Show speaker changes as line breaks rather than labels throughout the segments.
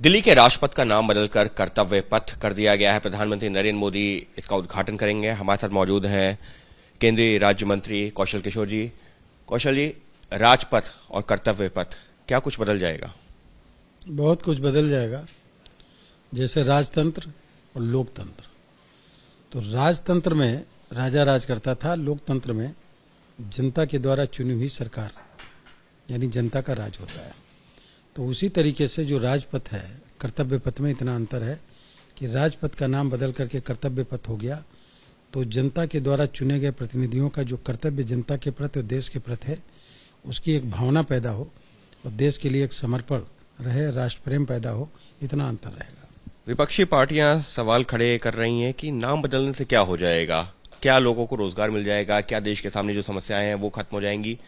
दिल्ली के राजपथ का नाम बदलकर कर्तव्य पथ कर दिया गया है। प्रधानमंत्री नरेंद्र मोदी इसका उद्घाटन करेंगे। हमारे साथ मौजूद हैं केंद्रीय राज्य मंत्री कौशल किशोर जी। कौशल जी, राजपथ और कर्तव्य पथ क्या कुछ बदल जाएगा?
बहुत कुछ बदल जाएगा, जैसे राजतंत्र और लोकतंत्र। तो राजतंत्र में राजा राज करता था, लोकतंत्र में जनता के द्वारा चुनी हुई सरकार यानी जनता का राज होता है। तो उसी तरीके से जो राजपथ है, कर्तव्य पथ में इतना अंतर है कि राजपथ का नाम बदल करके कर्तव्य पथ हो गया। तो जनता के द्वारा चुने गए प्रतिनिधियों का जो कर्तव्य जनता के प्रति और देश के प्रति है, उसकी एक भावना पैदा हो और देश के लिए एक समर्पण रहे, राष्ट्र प्रेम पैदा हो, इतना अंतर रहेगा।
विपक्षी पार्टियां सवाल खड़े कर रही हैं कि नाम बदलने से क्या हो जाएगा, क्या लोगों को रोजगार मिल जाएगा, क्या देश के सामने जो समस्याएं हैं वो खत्म हो जाएंगी।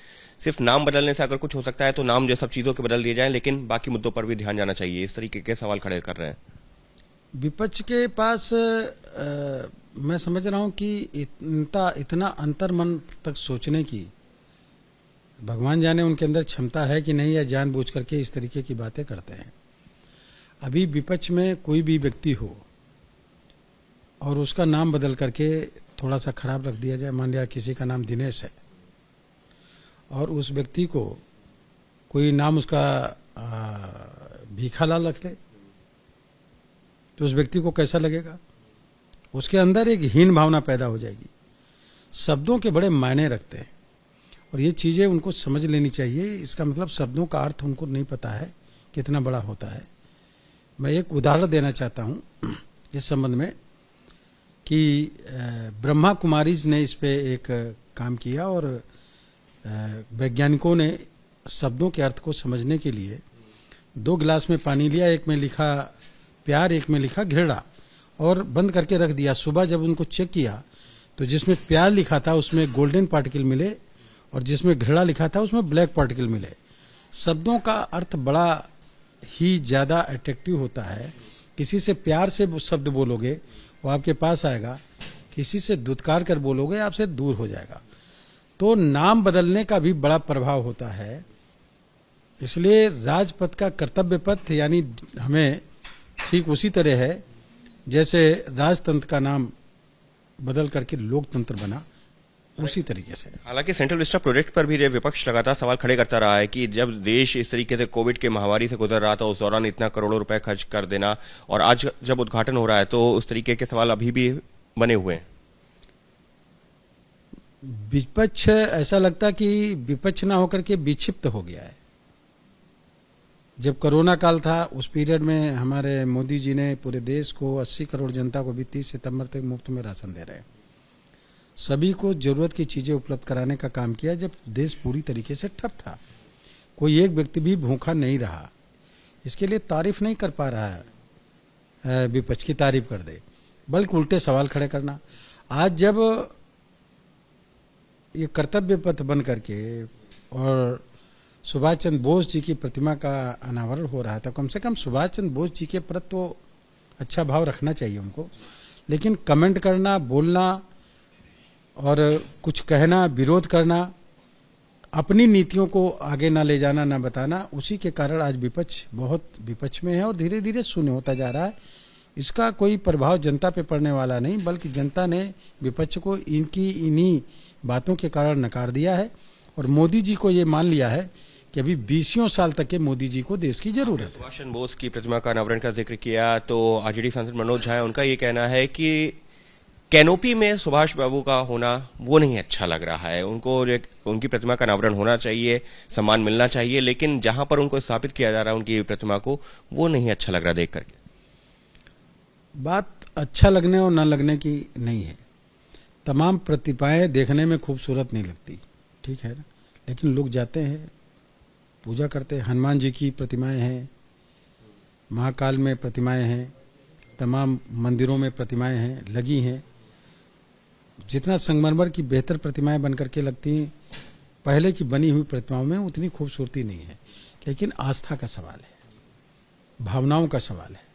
सिर्फ नाम बदलने से अगर कुछ हो सकता है तो नाम जो सब चीजों के बदल दिए जाएं, लेकिन बाकी मुद्दों पर भी ध्यान जाना चाहिए। इस तरीके के सवाल खड़े कर रहे हैं।
विपक्ष के पास मैं समझ रहा हूं कि इतना अंतर मन तक सोचने की भगवान जाने उनके अंदर क्षमता है कि नहीं, या जानबूझ करके इस तरीके की बातें करते हैं। अभी विपक्ष में कोई भी व्यक्ति हो और उसका नाम बदल करके थोड़ा सा खराब रख दिया जाए, मान लिया किसी का नाम दिनेश है और उस व्यक्ति को कोई नाम उसका भीखालाल रख ले, तो उस व्यक्ति को कैसा लगेगा? उसके अंदर एक हीन भावना पैदा हो जाएगी। शब्दों के बड़े मायने रखते हैं और ये चीजें उनको समझ लेनी चाहिए। इसका मतलब शब्दों का अर्थ उनको नहीं पता है कितना बड़ा होता है। मैं एक उदाहरण देना चाहता हूं इस संबंध में कि ब्रह्मा कुमारीज ने इस पे एक काम किया और वैज्ञानिकों ने शब्दों के अर्थ को समझने के लिए 2 गिलास में पानी लिया, एक में लिखा प्यार, एक में लिखा घृणा, और बंद करके रख दिया। सुबह जब उनको चेक किया तो जिसमें प्यार लिखा था उसमें गोल्डन पार्टिकल मिले और जिसमें घृणा लिखा था उसमें ब्लैक पार्टिकल मिले। शब्दों का अर्थ बड़ा ही ज्यादा अट्रैक्टिव होता है। किसी से प्यार से शब्द बोलोगे वो आपके पास आएगा, किसी से दुत्कार कर बोलोगे आपसे दूर हो जाएगा। तो नाम बदलने का भी बड़ा प्रभाव होता है। इसलिए राजपथ का कर्तव्य पथ यानी हमें ठीक उसी तरह है जैसे राजतंत्र का नाम बदल करके लोकतंत्र बना, उसी तरीके से।
हालांकि सेंट्रल विस्टा प्रोजेक्ट पर भी विपक्ष लगातार सवाल खड़े करता रहा है कि जब देश इस तरीके से कोविड के महामारी से गुजर रहा था उस दौरान इतना करोड़ों रुपए खर्च कर देना, और आज जब उद्घाटन हो रहा है तो उस तरीके के सवाल अभी भी बने हुए हैं।
विपक्ष ऐसा लगता कि विपक्ष ना होकर के विक्षिप्त हो गया है। जब कोरोना काल था उस पीरियड में हमारे मोदी जी ने पूरे देश को 80 करोड़ जनता को भी 30 सितंबर तक मुफ्त में राशन दे रहे हैं। सभी को जरूरत की चीजें उपलब्ध कराने का काम किया जब देश पूरी तरीके से ठप था। कोई एक व्यक्ति भी भूखा नहीं रहा। इसके लिए तारीफ नहीं कर पा रहा है विपक्ष की तारीफ कर दे, बल्कि उल्टे सवाल खड़े करना। आज जब ये कर्तव्य पथ बन करके और सुभाष चंद्र बोस जी की प्रतिमा का अनावरण हो रहा था, कम से कम सुभाष चंद्र बोस जी के प्रति तो अच्छा भाव रखना चाहिए उनको। लेकिन कमेंट करना, बोलना और कुछ कहना, विरोध करना, अपनी नीतियों को आगे ना ले जाना, ना बताना, उसी के कारण आज विपक्ष बहुत विपक्ष में है और धीरे धीरे शून्य होता जा रहा है। इसका कोई प्रभाव जनता पे पड़ने वाला नहीं, बल्कि जनता ने विपक्ष को इन्हीं बातों के कारण नकार दिया है और मोदी जी को ये मान लिया है कि अभी 20 साल तक के मोदी जी को देश की जरूरत है।
सुभाष चंद्र बोस की प्रतिमा का अनावरण का जिक्र किया तो आरजेडी सांसद मनोज झा है, उनका ये कहना है कि कैनोपी में सुभाष बाबू का होना वो नहीं अच्छा लग रहा है। उनको उनकी प्रतिमा का अनावरण होना चाहिए, सम्मान मिलना चाहिए, लेकिन जहां पर उनको स्थापित किया जा रहा है उनकी प्रतिमा को, वो नहीं अच्छा लग रहा देख करके।
बात अच्छा लगने और न लगने की नहीं है। तमाम प्रतिमाएं देखने में खूबसूरत नहीं लगती, ठीक है ना, लेकिन लोग जाते हैं, पूजा करते हैं। हनुमान जी की प्रतिमाएं हैं, महाकाल में प्रतिमाएं हैं, तमाम मंदिरों में प्रतिमाएं हैं, लगी हैं। जितना संगमरमर की बेहतर प्रतिमाएं बनकर के लगती हैं, पहले की बनी हुई प्रतिमाओं में उतनी खूबसूरती नहीं है। लेकिन आस्था का सवाल है, भावनाओं का सवाल है।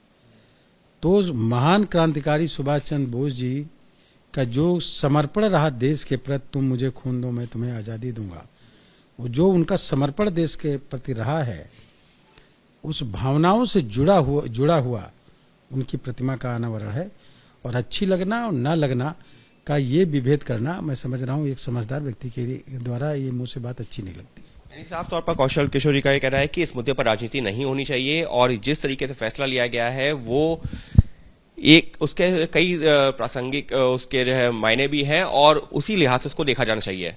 तो महान क्रांतिकारी सुभाष चंद्र बोस जी का जो समर्पण रहा देश के प्रति, तुम मुझे खून दो मैं तुम्हें आजादी दूंगा, वो जो उनका समर्पण देश के प्रति रहा है, उस भावनाओं से जुड़ा हुआ उनकी प्रतिमा का अनावरण है। और अच्छी लगना और ना लगना का ये विभेद करना, मैं समझ रहा हूँ एक समझदार व्यक्ति के द्वारा ये मुंह से बात अच्छी नहीं लगती।
यानी साफ तौर पर कौशल किशोर जी का ये कहना है कि इस मुद्दे पर राजनीति नहीं होनी चाहिए और जिस तरीके से फैसला लिया गया है वो एक उसके कई प्रासंगिक उसके जो है मायने भी हैं और उसी लिहाज से उसको देखा जाना चाहिए।